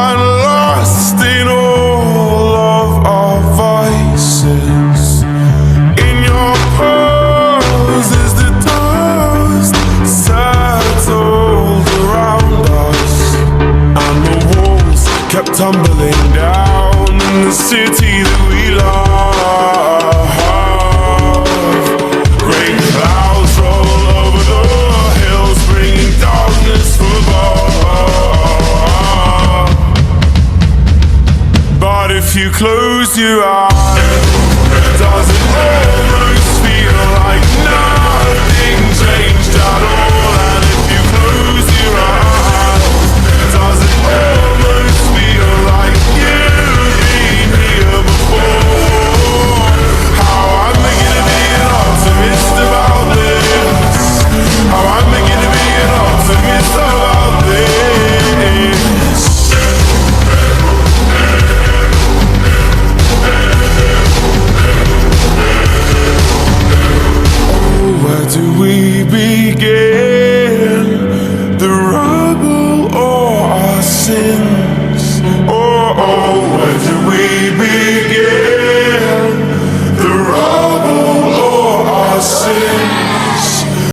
and lost in all of our vices. In your pose is the dust settled around us, and the walls kept tumbling down in the city that we love. Great clouds roll over the hills, bringing darkness from above. But if you close your eyes, does it